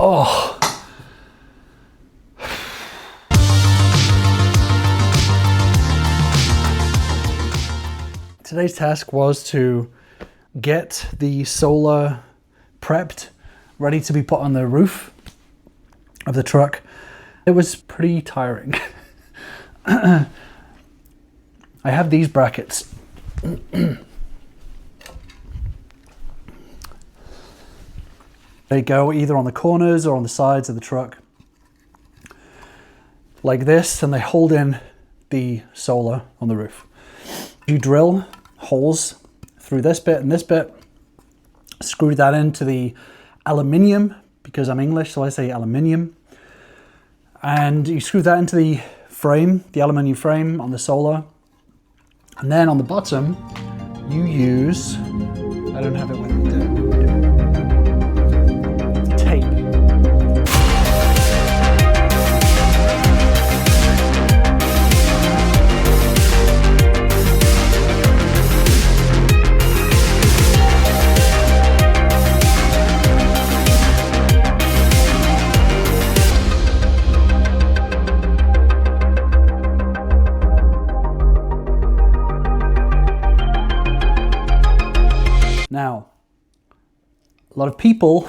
Oh. Today's task was to get the solar prepped, ready to be put on the roof of the truck. It was pretty tiring. I have these brackets. They go either on the corners or on the sides of the truck like this, and they hold in the solar on the roof. You drill holes through this bit and this bit, screw that into the aluminium, because I'm English, so I say aluminium, and you screw that into the frame, the aluminium frame on the solar, and then on the bottom you use, I don't have it with me there, tape. Now, a lot of people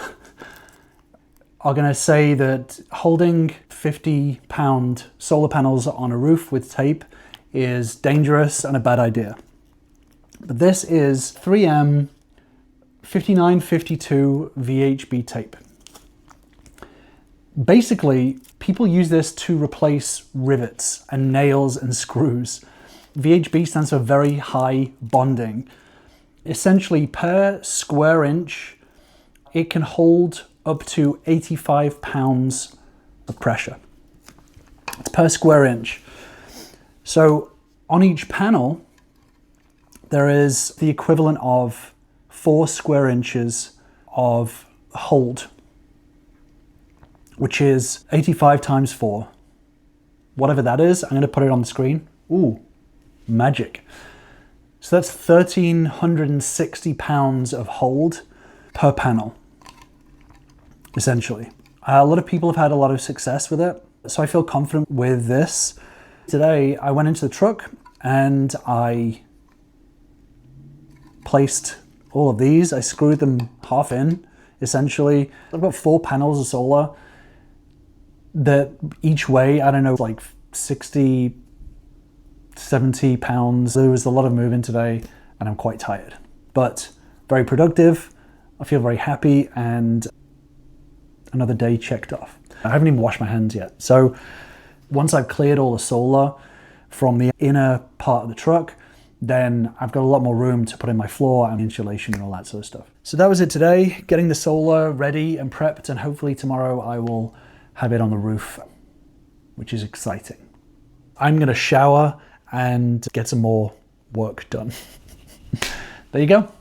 are going to say that holding 50-pound solar panels on a roof with tape is dangerous and a bad idea. But this is 3M 5952 VHB tape. Basically, people use this to replace rivets and nails and screws. VHB stands for very high bonding. Essentially, per square inch, it can hold up to 85 pounds of pressure. It's per square inch. So on each panel, there is the equivalent of 4 square inches of hold, which is 85 times 4. Whatever that is, I'm going to put it on the screen. Ooh, magic. So that's 1,360 pounds of hold per panel, essentially. A lot of people have had a lot of success with it, so I feel confident with this. Today, I went into the truck and I placed all of these. I screwed them half in, essentially. I've got 4 panels of solar that each weigh, I don't know, like 60, 70 pounds. There was a lot of moving today and I'm quite tired, but very productive. I feel very happy and another day checked off. I haven't even washed my hands yet. So once I've cleared all the solar from the inner part of the truck, then I've got a lot more room to put in my floor and insulation and all that sort of stuff. So that was it today, getting the solar ready and prepped, and hopefully tomorrow I will have it on the roof, which is exciting. I'm gonna shower and get some more work done. There you go.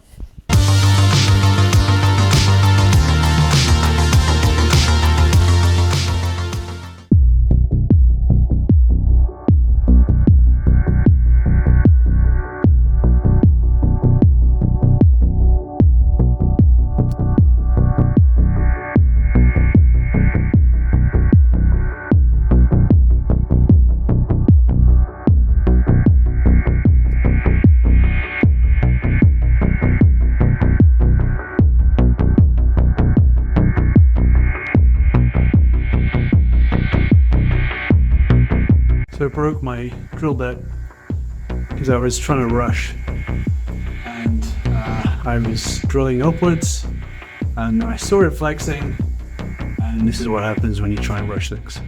So I broke my drill bit because I was trying to rush, and I was drilling upwards and I saw it flexing, and this is what happens when you try and rush things.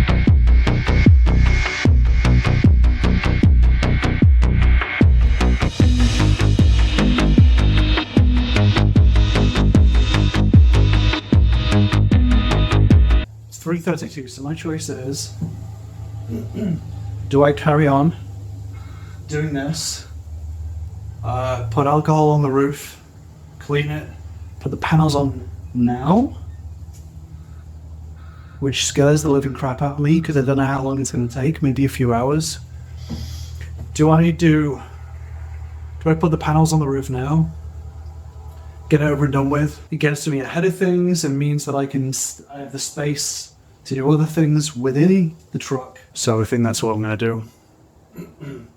It's 3:32, so my choice is do I carry on doing this, put alcohol on the roof, clean it, put the panels on now, which scares the living crap out of me because I don't know how long it's going to take, maybe a few hours. Do I put the panels on the roof now, get it over and done with. It gets me ahead of things and means that I have the space to do other things within the truck. So I think that's what I'm going to do.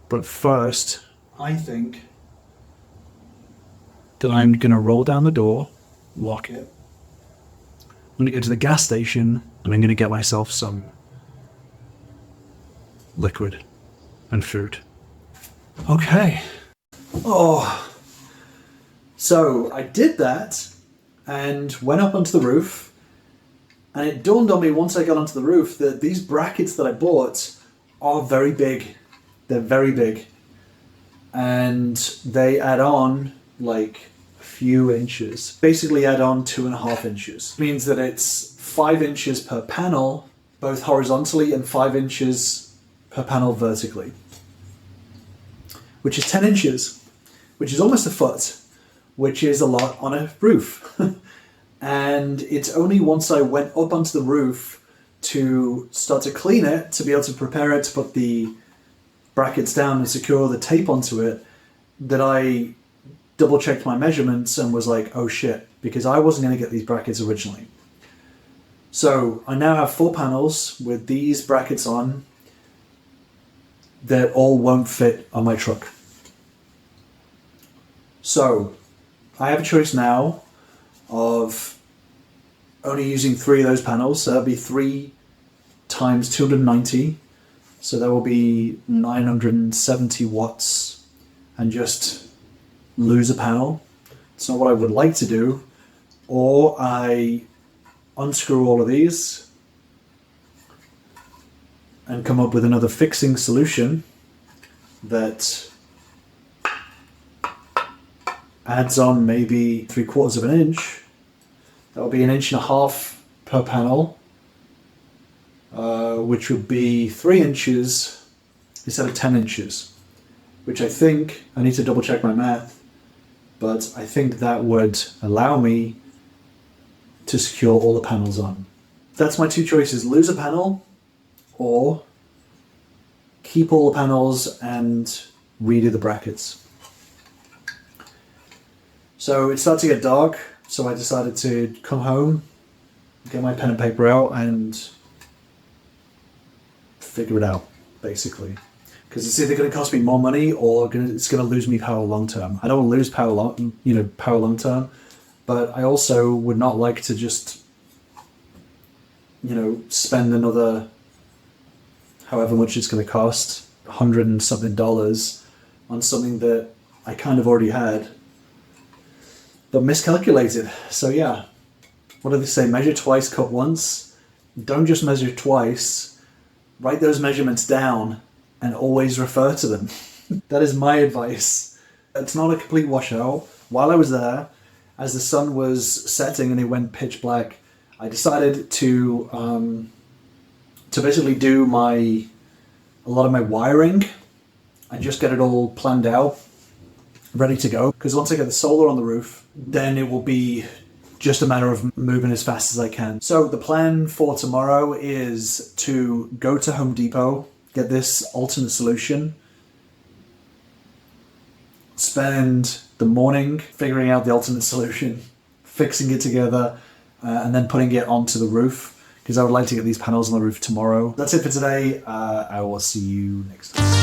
But first, I think that I'm going to roll down the door, lock it. I'm going to go to the gas station and I'm going to get myself some liquid and food. Okay. Oh. So I did that and went up onto the roof, and it dawned on me once I got onto the roof that these brackets that I bought are very big. They're very big. And they add on like a few inches. Basically add on 2.5 inches. It means that it's 5 inches per panel, both horizontally, and 5 inches per panel vertically. Which is 10 inches, which is almost a foot, which is a lot on a roof. And it's only once I went up onto the roof to start to clean it, to be able to prepare it, to put the brackets down and secure the tape onto it, that I double checked my measurements and was like, oh shit, because I wasn't going to get these brackets originally. So I now have 4 panels with these brackets on that all won't fit on my truck. So I have a choice now of only using 3 of those panels. So that'll be 3 times 290. So that will be 970 watts, and just lose a panel. It's not what I would like to do. Or I unscrew all of these and come up with another fixing solution that adds on maybe 3/4 of an inch. That will be 1.5 inches per panel, which would be 3 inches instead of 10 inches, which I think, I need to double check my math, but I think that would allow me to secure all the panels on. That's my 2 choices: lose a panel, or keep all the panels and redo the brackets. So it started to get dark, so I decided to come home, get my pen and paper out, and figure it out, basically. Because it's either going to cost me more money or it's going to lose me power long term. I don't want to lose power long term, but I also would not like to just, spend another however much it's going to cost, $100 and something, on something that I kind of already had, but miscalculated. So yeah, what do they say? Measure twice, cut once. Don't just measure twice. Write those measurements down and always refer to them. That is my advice. It's not a complete washout. While I was there, as the sun was setting and it went pitch black, I decided to basically do a lot of my wiring and just get it all planned out, ready to go. Because once I get the solar on the roof, then it will be just a matter of moving as fast as I can. So the plan for tomorrow is to go to Home Depot, get this alternate solution, spend the morning figuring out the alternate solution, fixing it together, and then putting it onto the roof, because I would like to get these panels on the roof tomorrow. That's it for today. I will see you next time.